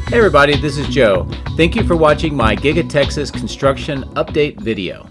Hey everybody, this is Joe. Thank you for watching my Giga Texas construction update video.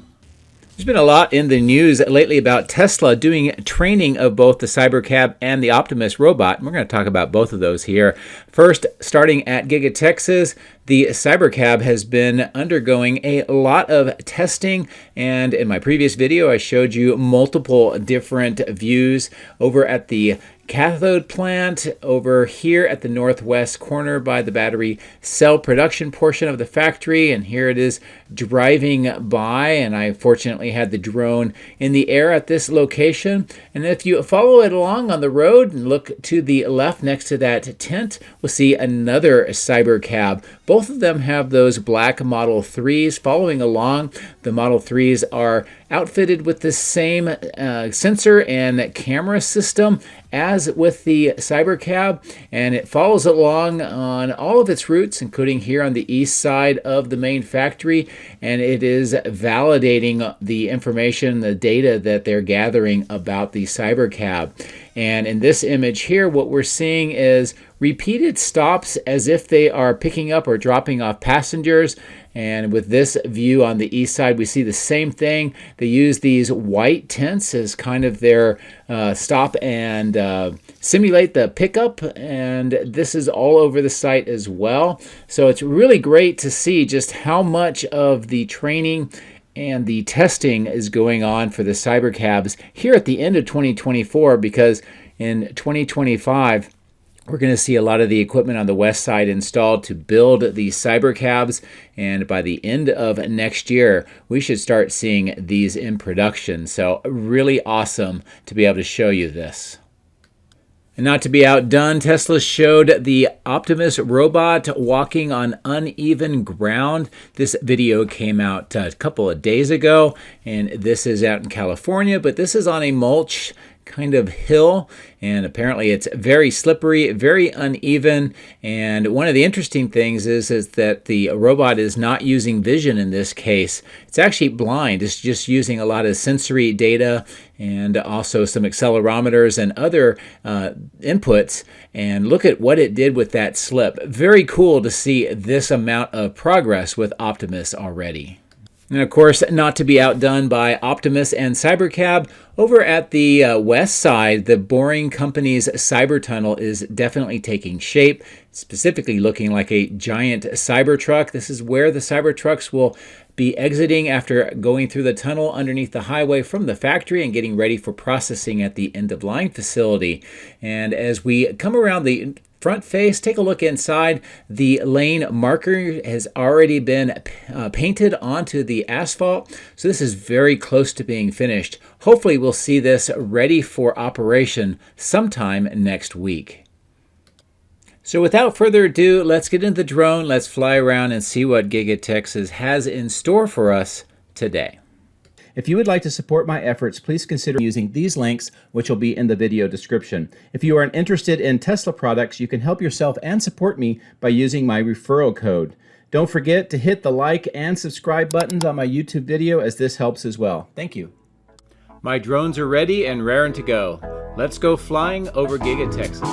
There's been a lot in the news lately about Tesla doing training of both the Cybercab and the Optimus Robt. And we're going to talk about both of those here. First, starting at Giga Texas, the Cybercab has been undergoing a lot of testing, and in my previous video I showed you multiple different views over at the cathode plant over here at the northwest corner by the battery cell production portion of the factory, and here it is driving by, and I fortunately had the drone in the air at this location. And if you follow it along on the road and look to the left next to that tent, we'll see another Cybercab. Both of them have those black Model 3s following along. The Model 3s are outfitted with the same sensor and camera system as with the Cybercab, and it follows along on all of its routes, including here on the east side of the main factory, and it is validating the information, the data that they're gathering about the Cybercab. And in this image here, what we're seeing is repeated stops as if they are picking up or dropping off passengers. And with this view on the east side, we see the same thing. They use these white tents as kind of their stop and simulate the pickup. And this is all over the site as well. So it's really great to see just how much of the training and the testing is going on for the Cybercabs here at the end of 2024, because in 2025, we're going to see a lot of the equipment on the west side installed to build the Cybercabs, and by the end of next year, we should start seeing these in production. So really awesome to be able to show you this. And not to be outdone, Tesla showed the Optimus Robt walking on uneven ground. This video came out a couple of days ago, and this is out in California, but this is on a mulch kind of hill, and apparently it's very slippery, very uneven. And one of the interesting things is that the robot is not using vision in this case. It's actually blind. It's just using a lot of sensory data and also some accelerometers and other inputs. And look at what it did with that slip. Very cool to see this amount of progress with Optimus already. And of course, not to be outdone by Optimus and Cybercab, over at the west side, the Boring Company's Cybertunnel is definitely taking shape, specifically looking like a giant Cybertruck. This is where the Cybertrucks will be exiting after going through the tunnel underneath the highway from the factory and getting ready for processing at the end-of-line facility. And as we come around the front face, take a look inside. The lane marker has already been painted onto the asphalt, so this is very close to being finished. Hopefully we'll see this ready for operation sometime next week. So without further ado, let's get into the drone, let's fly around and see what Giga Texas has in store for us today. If you would like to support my efforts, please consider using these links, which will be in the video description. If you are interested in Tesla products, you can help yourself and support me by using my referral code. Don't forget to hit the like and subscribe buttons on my YouTube video, as this helps as well. Thank you. My drones are ready and raring to go. Let's go flying over Giga Texas.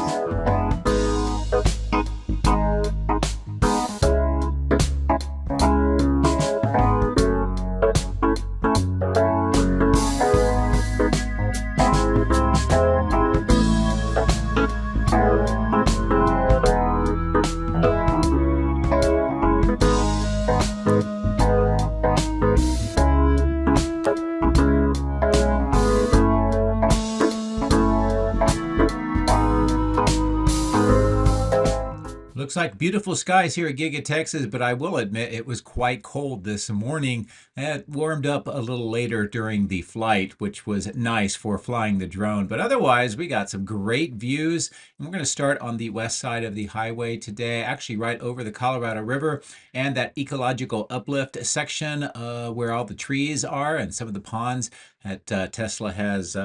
Looks like beautiful skies here at Giga Texas, but I will admit it was quite cold this morning. It warmed up a little later during the flight, which was nice for flying the drone. But otherwise, we got some great views. And we're going to start on the west side of the highway today, actually right over the Colorado River and that ecological uplift section where all the trees are and some of the ponds that Tesla has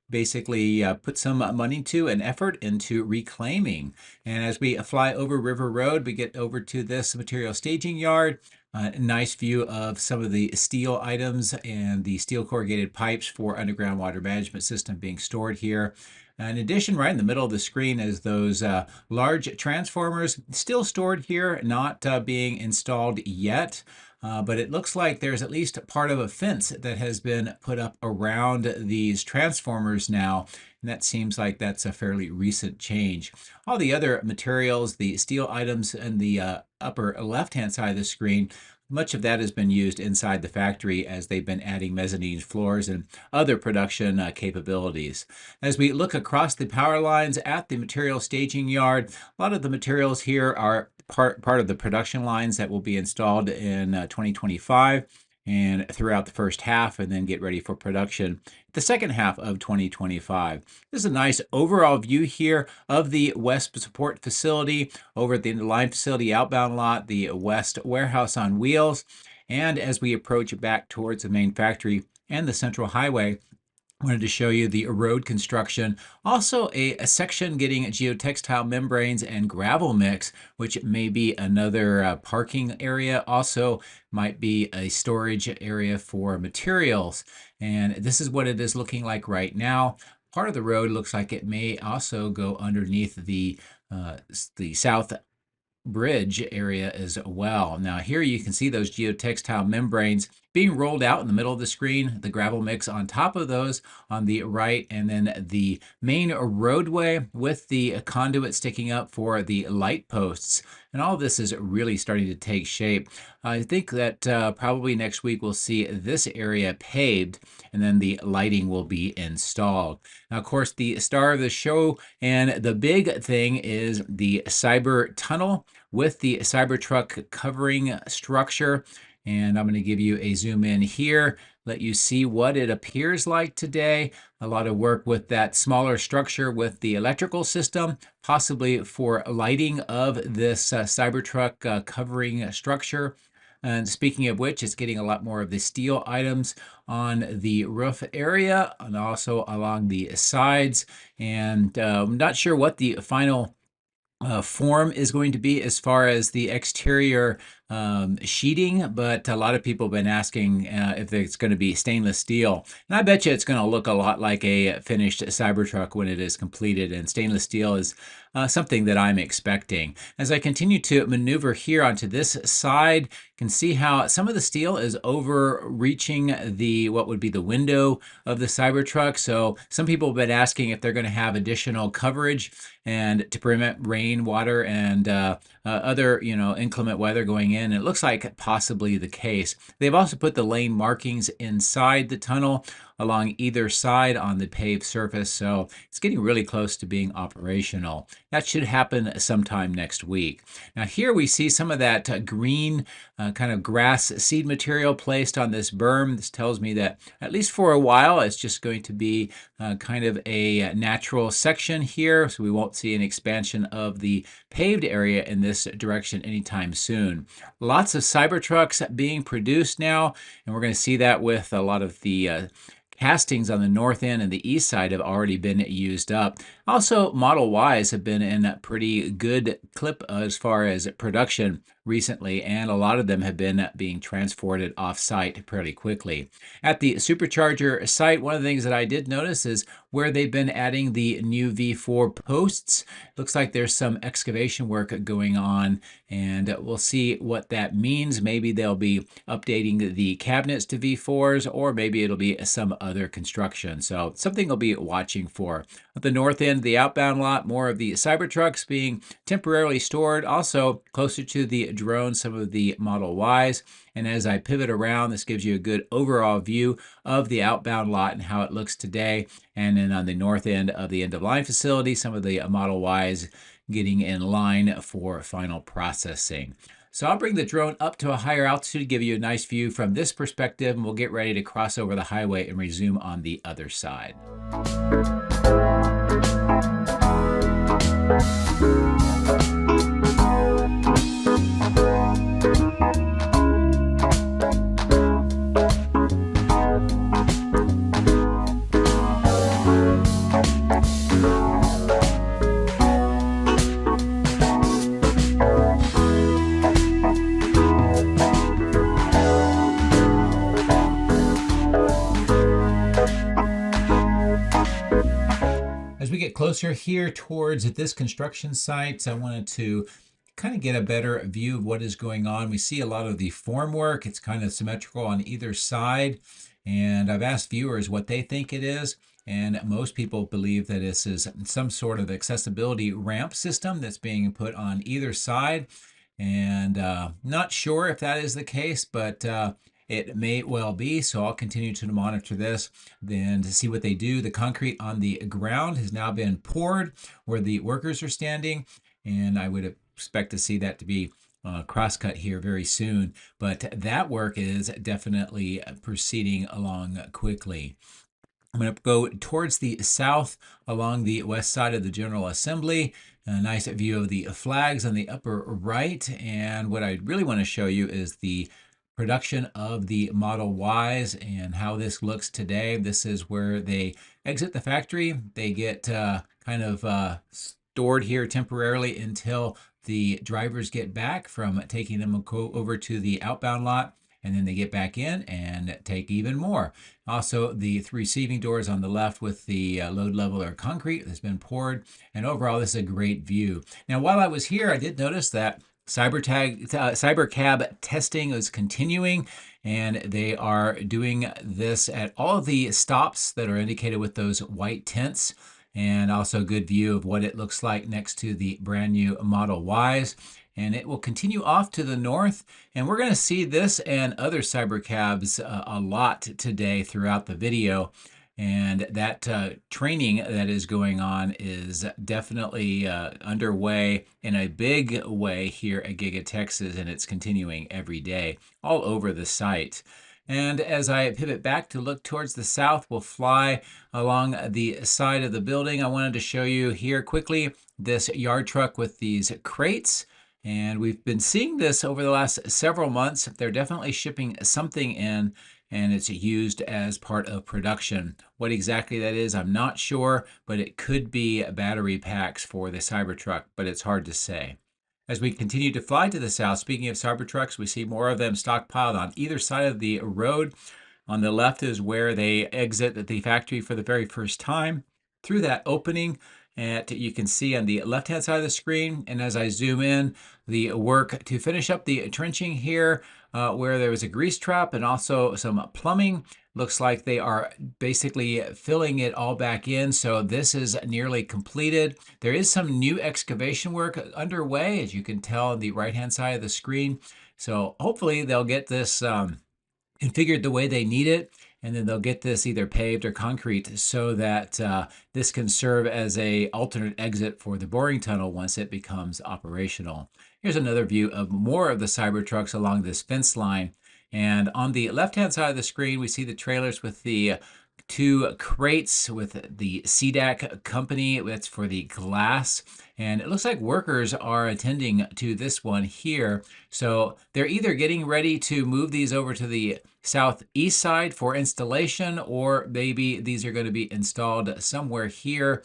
basically put some money to and effort into reclaiming. And as we fly over River Road, we get over to this material staging yard. A nice view of some of the steel items and the steel corrugated pipes for underground water management system being stored here. In addition, right in the middle of the screen is those large transformers still stored here, not being installed yet. But it looks like there's at least part of a fence that has been put up around these transformers now, and that seems like that's a fairly recent change. All the other materials, the steel items in the upper left-hand side of the screen, much of that has been used inside the factory as they've been adding mezzanine floors and other production capabilities. As we look across the power lines at the material staging yard, a lot of the materials here are part of the production lines that will be installed in 2025 and throughout the first half, and then get ready for production the second half of 2025. This is a nice overall view here of the West Support Facility over at the line facility outbound lot, the West Warehouse on Wheels. And as we approach back towards the main factory and the Central Highway, I wanted to show you the road construction. Also a section getting geotextile membranes and gravel mix, which may be another parking area. Also might be a storage area for materials. And this is what it is looking like right now. Part of the road looks like it may also go underneath the south bridge area as well. Now here you can see those geotextile membranes being rolled out in the middle of the screen, the gravel mix on top of those on the right, and then the main roadway with the conduit sticking up for the light posts. And all of this is really starting to take shape. I think that probably next week we'll see this area paved, and then the lighting will be installed. Now, of course, the star of the show and the big thing is the Cybertunnel with the Cybertruck covering structure. And I'm going to give you a zoom in here, let you see what it appears like today. A lot of work with that smaller structure with the electrical system, possibly for lighting of this Cybertruck covering structure. And speaking of which, it's getting a lot more of the steel items on the roof area and also along the sides. And I'm not sure what the final form is going to be as far as the exterior sheeting, but a lot of people have been asking if it's going to be stainless steel. And I bet you it's going to look a lot like a finished Cybertruck when it is completed, and stainless steel is something that I'm expecting. As I continue to maneuver here onto this side, you can see how some of the steel is overreaching the what would be the window of the Cybertruck. So some people have been asking if they're going to have additional coverage and to prevent rain, water, and other inclement weather going in. It looks like possibly the case. They've also put the lane markings inside the tunnel along either side on the paved surface, so it's getting really close to being operational. That should happen sometime next week. Now here we see some of that green kind of grass seed material placed on this berm. This tells me that at least for a while it's just going to be kind of a natural section here, so we won't see an expansion of the paved area in this direction anytime soon. Lots of Cybertrucks being produced now, and we're going to see that with a lot of the castings on the north end and the east side have already been used up. Also, Model Ys have been in a pretty good clip as far as production recently, and a lot of them have been being transported off-site fairly quickly. At the supercharger site, one of the things that I did notice is where they've been adding the new V4 posts. Looks like there's some excavation work going on, and we'll see what that means. Maybe they'll be updating the cabinets to V4s, or maybe it'll be some other construction. So something we'll be watching for. At the north end, the outbound lot, more of the Cybertrucks being temporarily stored. Also, closer to the drone, some of the Model Ys. And as I pivot around, this gives you a good overall view of the outbound lot and how it looks today. And then on the north end of the end-of-line facility, some of the Model Ys getting in line for final processing. So I'll bring the drone up to a higher altitude to give you a nice view from this perspective, and we'll get ready to cross over the highway and resume on the other side. closer here towards this construction site. I wanted to kind of get a better view of what is going on. We see a lot of the formwork. It's kind of symmetrical on either side. And I've asked viewers what they think it is. And most people believe that this is some sort of accessibility ramp system that's being put on either side. And not sure if that is the case, but it may well be. So I'll continue to monitor this then to see what they do. The concrete on the ground has now been poured where the workers are standing. And I would expect to see that to be cross-cut here very soon. But that work is definitely proceeding along quickly. I'm going to go towards the south along the west side of the General Assembly. A nice view of the flags on the upper right. And what I really want to show you is the production of the Model Ys and how this looks today. This is where they exit the factory. They get kind of stored here temporarily until the drivers get back from taking them over to the outbound lot. And then they get back in and take even more. Also, the receiving doors on the left with the load leveler concrete has been poured. And overall, this is a great view. Now, while I was here, I did notice that Cybercab testing is continuing, and they are doing this at all of the stops that are indicated with those white tents. And also a good view of what it looks like next to the brand new Model Ys. And it will continue off to the north. And we're going to see this and other Cybercabs a lot today throughout the video. And that training that is going on is definitely underway in a big way here at Giga Texas, and it's continuing every day all over the site. And as I pivot back to look towards the south, we'll fly along the side of the building. I wanted to show you here quickly this yard truck with these crates. And we've been seeing this over the last several months. They're definitely shipping something in, and it's used as part of production. What exactly that is, I'm not sure, but it could be battery packs for the Cybertruck, but it's hard to say. As we continue to fly to the south, speaking of Cybertrucks, we see more of them stockpiled on either side of the road. On the left is where they exit the factory for the very first time through that opening. And you can see on the left-hand side of the screen, and as I zoom in, the work to finish up the trenching here, where there was a grease trap and also some plumbing. Looks like they are basically filling it all back in, so this is nearly completed. There is some new excavation work underway, as you can tell on the right-hand side of the screen. So hopefully they'll get this configured the way they need it, and then they'll get this either paved or concrete so that this can serve as a alternate exit for the boring tunnel once it becomes operational. Here's another view of more of the Cybertrucks along this fence line. And on the left-hand side of the screen, we see the trailers with the two crates with the CDAC company. That's for the glass. And it looks like workers are attending to this one here. So they're either getting ready to move these over to the southeast side for installation, or maybe these are going to be installed somewhere here,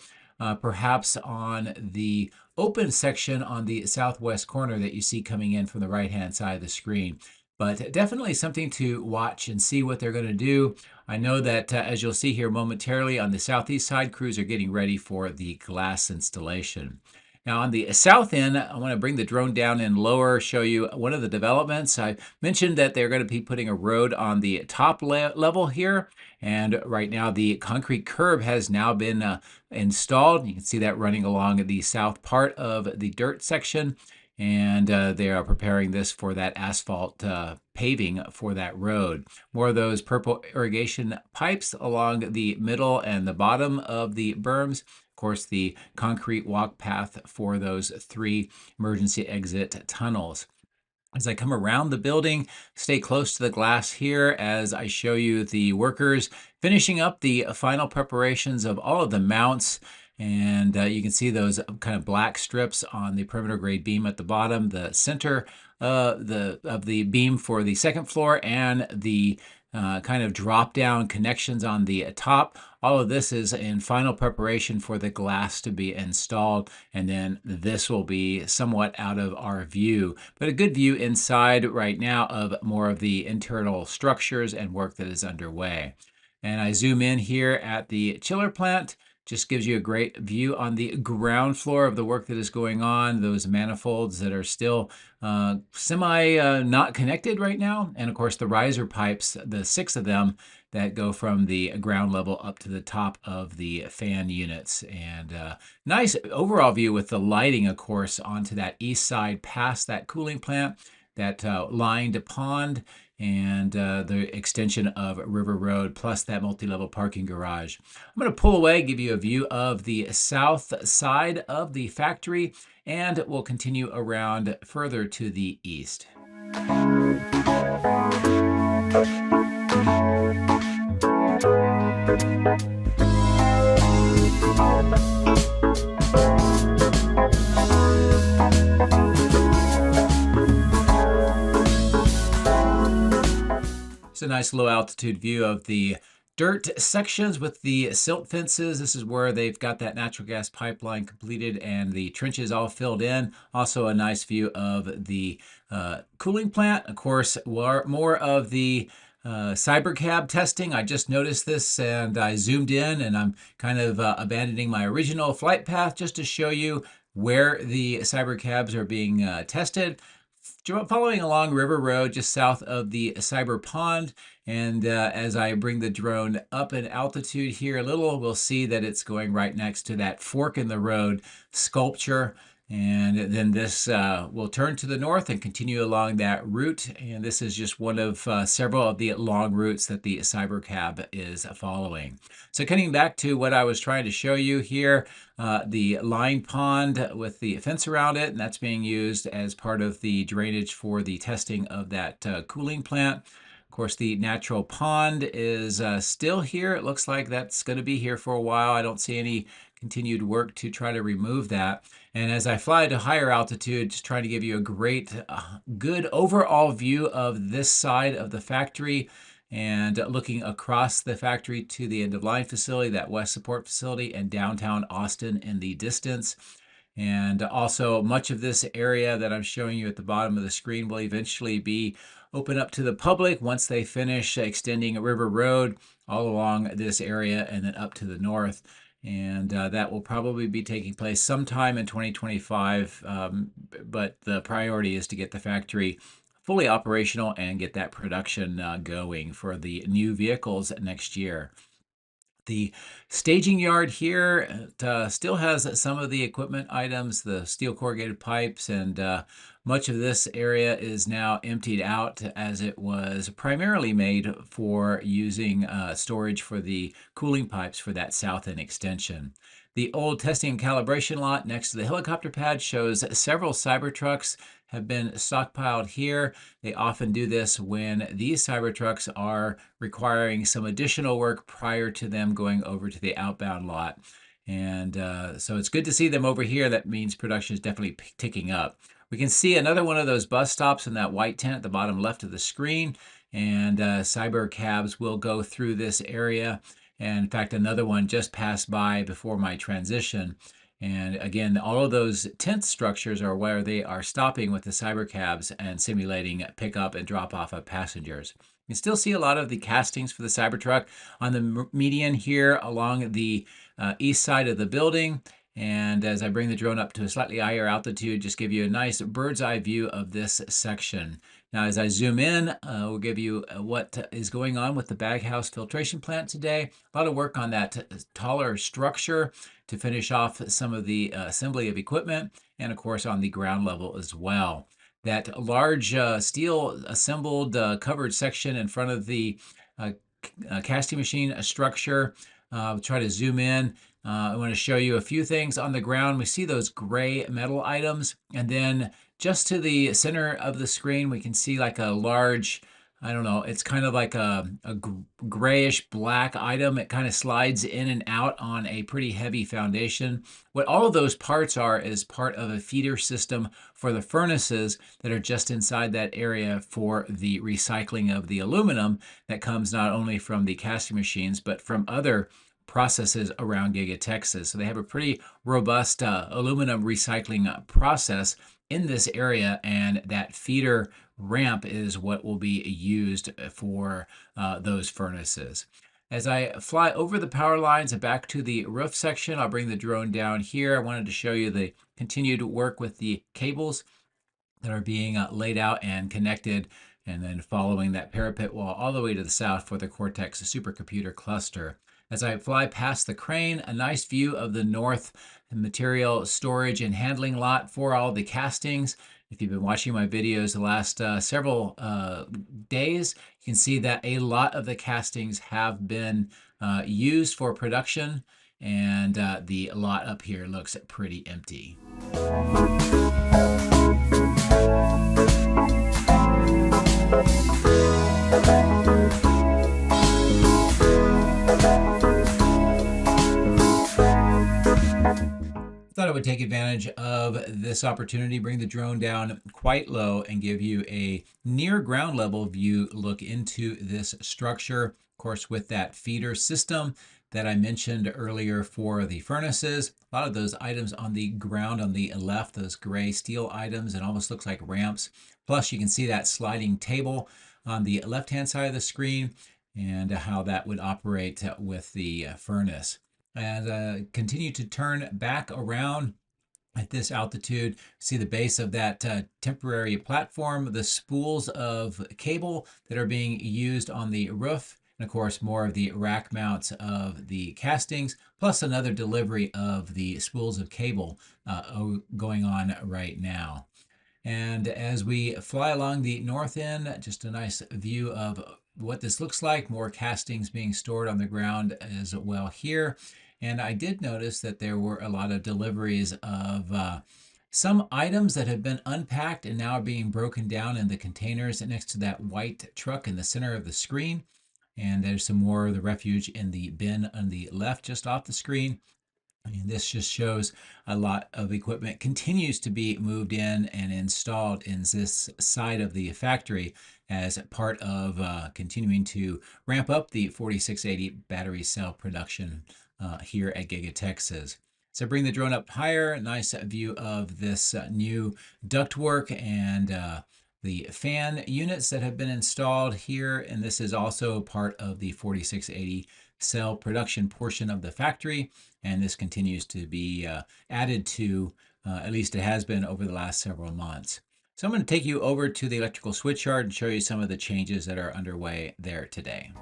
perhaps on the open section on the southwest corner that you see coming in from the right-hand side of the screen. But definitely something to watch and see what they're going to do. I know that as you'll see here momentarily on the southeast side, crews are getting ready for the glass installation. Now on the south end, I want to bring the drone down and lower, show you one of the developments. I mentioned that they're going to be putting a road on the top level here. And right now the concrete curb has now been installed. You can see that running along the south part of the dirt section. And they are preparing this for that asphalt paving for that road. More of those purple irrigation pipes along the middle and the bottom of the berms. Of course, the concrete walk path for those 3 emergency exit tunnels. As I come around the building, stay close to the glass here as I show you the workers finishing up the final preparations of all of the mounts. And you can see those kind of black strips on the perimeter grade beam at the bottom, the center of the beam for the second floor, and the kind of drop down connections on the top. All of this is in final preparation for the glass to be installed, and then this will be somewhat out of our view, but a good view inside right now of more of the internal structures and work that is underway. And I zoom in here at the chiller plant just gives you a great view on the ground floor of the work that is going on, those manifolds that are still not connected right now, and of course the riser pipes, the 6 of them that go from the ground level up to the top of the fan units. And nice overall view with the lighting, of course, onto that east side past that cooling plant, that lined pond, and the extension of River Road, plus that multi-level parking garage. I'm going to pull away, give you a view of the south side of the factory, and we'll continue around further to the east. It's a nice low altitude view of the dirt sections with the silt fences. This is where they've got that natural gas pipeline completed and the trenches all filled in. Also a nice view of the cooling plant. Of course, more of the Cybercab testing. I just noticed this and I zoomed in, and I'm kind of abandoning my original flight path just to show you where the Cybercabs are being tested. Following along River Road just south of the Cyber Pond, and as I bring the drone up in altitude here a little, we'll see that it's going right next to that fork in the road sculpture. And then this will turn to the north and continue along that route. And this is just one of several of the long routes that the Cybercab is following. So coming back to what I was trying to show you here, the lined pond with the fence around it, and that's being used as part of the drainage for the testing of that cooling plant. Of course, the natural pond is still here. It looks like that's going to be here for a while. I don't see any continued work to try to remove that. And as I fly to higher altitude, just trying to give you a great, good overall view of this side of the factory, and looking across the factory to the end-of-line facility, that west support facility, and downtown Austin in the distance. And also much of this area that I'm showing you at the bottom of the screen will eventually be open up to the public once they finish extending River Road all along this area and then up to the north. And that will probably be taking place sometime in 2025, but the priority is to get the factory fully operational and get that production going for the new vehicles next year. The staging yard here still has some of the equipment items, the steel corrugated pipes, and much of this area is now emptied out, as it was primarily made for using storage for the cooling pipes for that south end extension. The old testing and calibration lot next to the helicopter pad shows several Cybertrucks have been stockpiled here. They often do this when these Cybertrucks are requiring some additional work prior to them going over to the outbound lot. And so it's good to see them over here. That means production is definitely ticking up. We can see another one of those bus stops in that white tent at the bottom left of the screen, and Cybercabs will go through this area. And in fact, another one just passed by before my transition. And again, all of those tent structures are where they are stopping with the Cybercabs and simulating pickup and drop off of passengers. You can still see a lot of the castings for the Cybertruck on the median here along the east side of the building. And as I bring the drone up to a slightly higher altitude, just give you a nice bird's eye view of this section. Now, as I zoom in, we'll give you what is going on with the baghouse filtration plant today. A lot of work on that taller structure to finish off some of the assembly of equipment, and of course on the ground level as well. That large steel assembled covered section in front of the casting machine structure. I'll try to zoom in. I want to show you a few things on the ground. We see those gray metal items, and then just to the center of the screen, we can see like a large, I don't know, it's kind of like a grayish black item. It kind of slides in and out on a pretty heavy foundation. What all of those parts are is part of a feeder system for the furnaces that are just inside that area for the recycling of the aluminum that comes not only from the casting machines, but from other processes around Giga Texas. So they have a pretty robust aluminum recycling process in this area, and that feeder ramp is what will be used for those furnaces. As I fly over the power lines and back to the roof section, I'll bring the drone down here. I wanted to show you the continued work with the cables that are being laid out and connected, and then following that parapet wall all the way to the south for the Cortex supercomputer cluster. As I fly past the crane, a nice view of the north material storage and handling lot for all the castings. If you've been watching my videos the last several days, you can see that a lot of the castings have been used for production, and the lot up here looks pretty empty. Thought I would take advantage of this opportunity, bring the drone down quite low and give you a near ground level view look into this structure. Of course, with that feeder system that I mentioned earlier for the furnaces, a lot of those items on the ground on the left, those gray steel items, it almost looks like ramps. Plus, you can see that sliding table on the left-hand side of the screen and how that would operate with the furnace. And continue to turn back around at this altitude. See the base of that temporary platform, the spools of cable that are being used on the roof, and of course more of the rack mounts of the castings, plus another delivery of the spools of cable going on right now. And as we fly along the north end, just a nice view of what this looks like. More castings being stored on the ground as well here. And I did notice that there were a lot of deliveries of some items that have been unpacked and now are being broken down in the containers next to that white truck in the center of the screen. And there's some more of the refuse in the bin on the left just off the screen. And this just shows a lot of equipment continues to be moved in and installed in this side of the factory as part of continuing to ramp up the 4680 battery cell production here at Giga Texas. So bring the drone up higher, a nice view of this new ductwork and the fan units that have been installed here. And this is also part of the 4680 cell production portion of the factory. And this continues to be added to, at least it has been over the last several months. So I'm going to take you over to the electrical switchyard and show you some of the changes that are underway there today.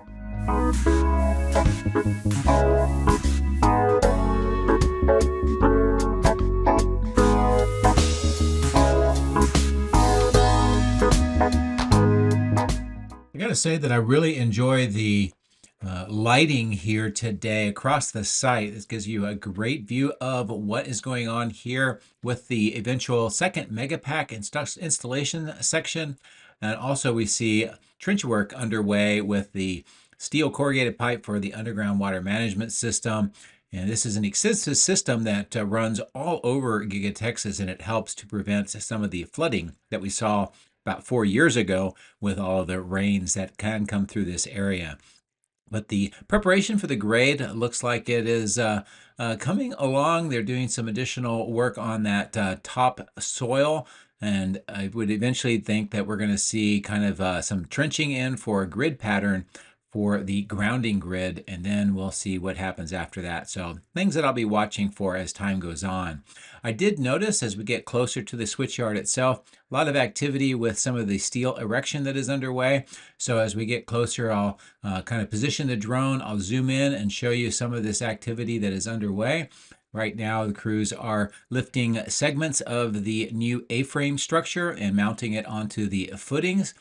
I got to say that I really enjoy the lighting here today across the site. This gives you a great view of what is going on here with the eventual second megapack installation section. And also we see trench work underway with the steel corrugated pipe for the underground water management system. And this is an extensive system that runs all over Giga Texas, and it helps to prevent some of the flooding that we saw about 4 years ago with all of the rains that can come through this area. But the preparation for the grade looks like it is coming along. They're doing some additional work on that top soil, and I would eventually think that we're going to see kind of some trenching in for a grid pattern for the grounding grid, and then we'll see what happens after that. So things that I'll be watching for as time goes on. I did notice as we get closer to the switchyard itself, a lot of activity with some of the steel erection that is underway. So as we get closer, I'll kind of position the drone, I'll zoom in and show you some of this activity that is underway. Right now, the crews are lifting segments of the new A-frame structure and mounting it onto the footings.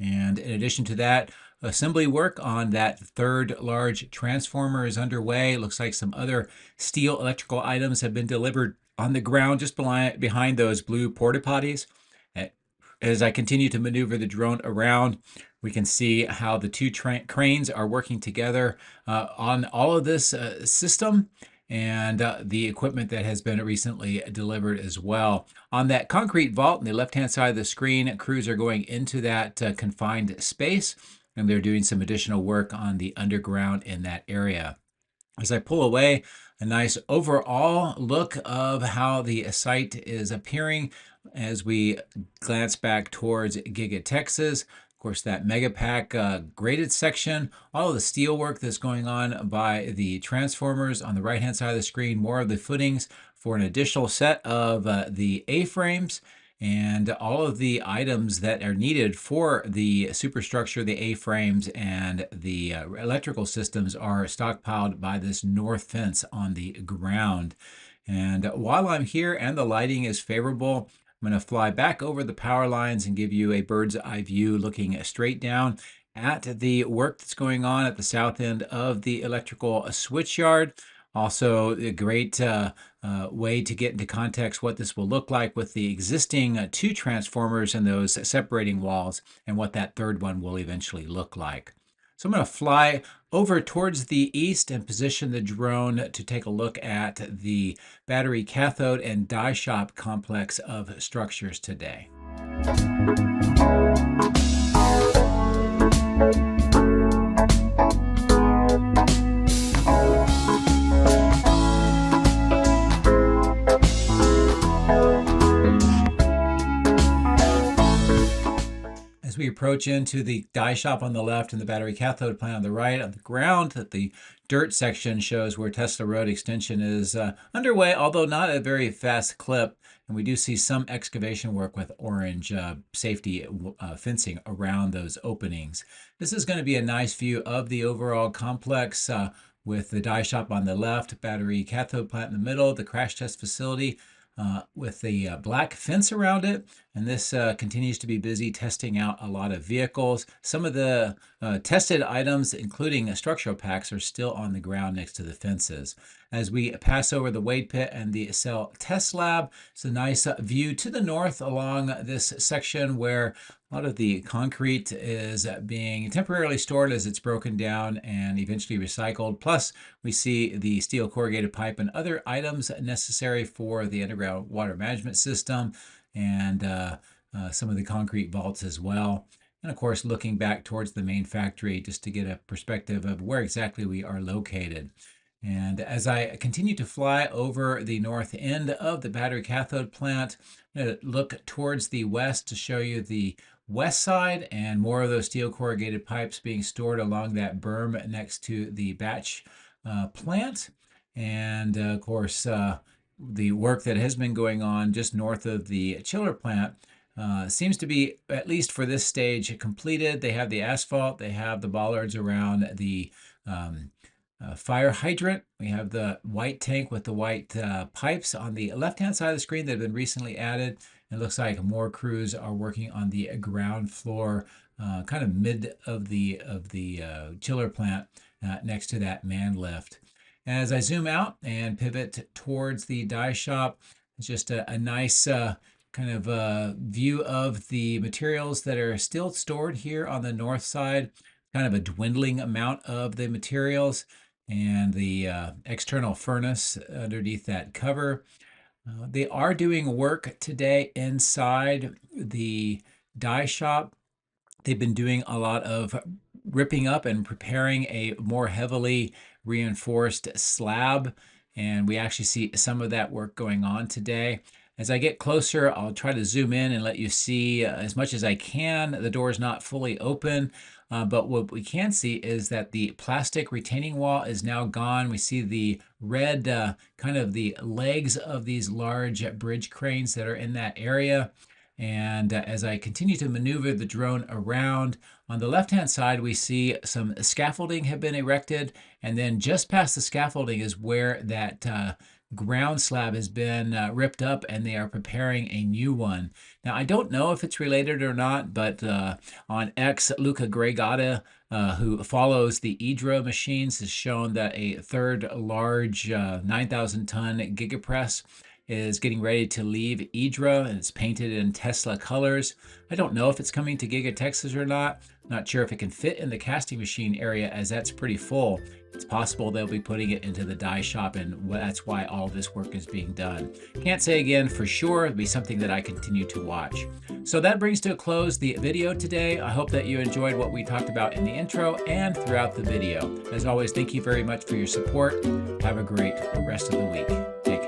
And in addition to that, assembly work on that third large transformer is underway. Looks like some other steel electrical items have been delivered on the ground just behind those blue porta potties. As I continue to maneuver the drone around, we can see how the two cranes are working together on all of this system and the equipment that has been recently delivered as well. On that concrete vault on the left-hand side of the screen, crews are going into that confined space, and they're doing some additional work on the underground in that area. As I pull away, a nice overall look of how the site is appearing as we glance back towards Giga Texas. Of course, that Mega Pack graded section, all of the steel work that's going on by the transformers on the right-hand side of the screen, more of the footings for an additional set of the A-frames, and all of the items that are needed for the superstructure, the A-frames, and the electrical systems are stockpiled by this north fence on the ground. And while I'm here and the lighting is favorable, I'm going to fly back over the power lines and give you a bird's eye view looking straight down at the work that's going on at the south end of the electrical switchyard. Also, a great way to get into context what this will look like with the existing 2 transformers and those separating walls, and what that third one will eventually look like. So I'm going to fly over towards the east and position the drone to take a look at the battery cathode and die shop complex of structures today. As we approach into the die shop on the left and the battery cathode plant on the right, on the ground, that the dirt section shows where Tesla Road extension is underway, although not at a very fast clip. And we do see some excavation work with orange safety fencing around those openings. This is going to be a nice view of the overall complex with the die shop on the left, battery cathode plant in the middle, the crash test facility with the black fence around it. And this continues to be busy testing out a lot of vehicles. Some of the tested items, including structural packs, are still on the ground next to the fences. As we pass over the Wade Pit and the cell test lab, it's a nice view to the north along this section where a lot of the concrete is being temporarily stored as it's broken down and eventually recycled. Plus, we see the steel corrugated pipe and other items necessary for the underground water management system, and some of the concrete vaults as well. And of course, looking back towards the main factory just to get a perspective of where exactly we are located. And as I continue to fly over the north end of the battery cathode plant, I'm going to look towards the west to show you the west side and more of those steel corrugated pipes being stored along that berm next to the batch plant. And of course, the work that has been going on just north of the chiller plant seems to be, at least for this stage, completed. They have the asphalt, they have the bollards around the fire hydrant. We have the white tank with the white pipes on the left-hand side of the screen that have been recently added. It looks like more crews are working on the ground floor, kind of mid of the chiller plant next to that man lift. As I zoom out and pivot towards the die shop, it's just a nice kind of view of the materials that are still stored here on the north side, kind of a dwindling amount of the materials, and the external furnace underneath that cover. They are doing work today inside the die shop. They've been doing a lot of ripping up and preparing a more heavily reinforced slab, and we actually see some of that work going on today. As I get closer, I'll try to zoom in and let you see as much as I can. The door is not fully open, but what we can see is that the plastic retaining wall is now gone. We see the red kind of the legs of these large bridge cranes that are in that area. And as I continue to maneuver the drone around, on the left-hand side, we see some scaffolding have been erected. And then just past the scaffolding is where that ground slab has been ripped up, and they are preparing a new one. Now, I don't know if it's related or not, but on X, Luca Gregata, who follows the Idra machines, has shown that a third large 9,000-ton gigapress is getting ready to leave Idra, and it's painted in Tesla colors. I don't know if it's coming to Giga Texas or not. Not sure if it can fit in the casting machine area, as that's pretty full. It's possible they'll be putting it into the die shop, and that's why all this work is being done. Can't say again for sure. It'll be something that I continue to watch. So that brings to a close the video today. I hope that you enjoyed what we talked about in the intro and throughout the video. As always, thank you very much for your support. Have a great rest of the week. Take care.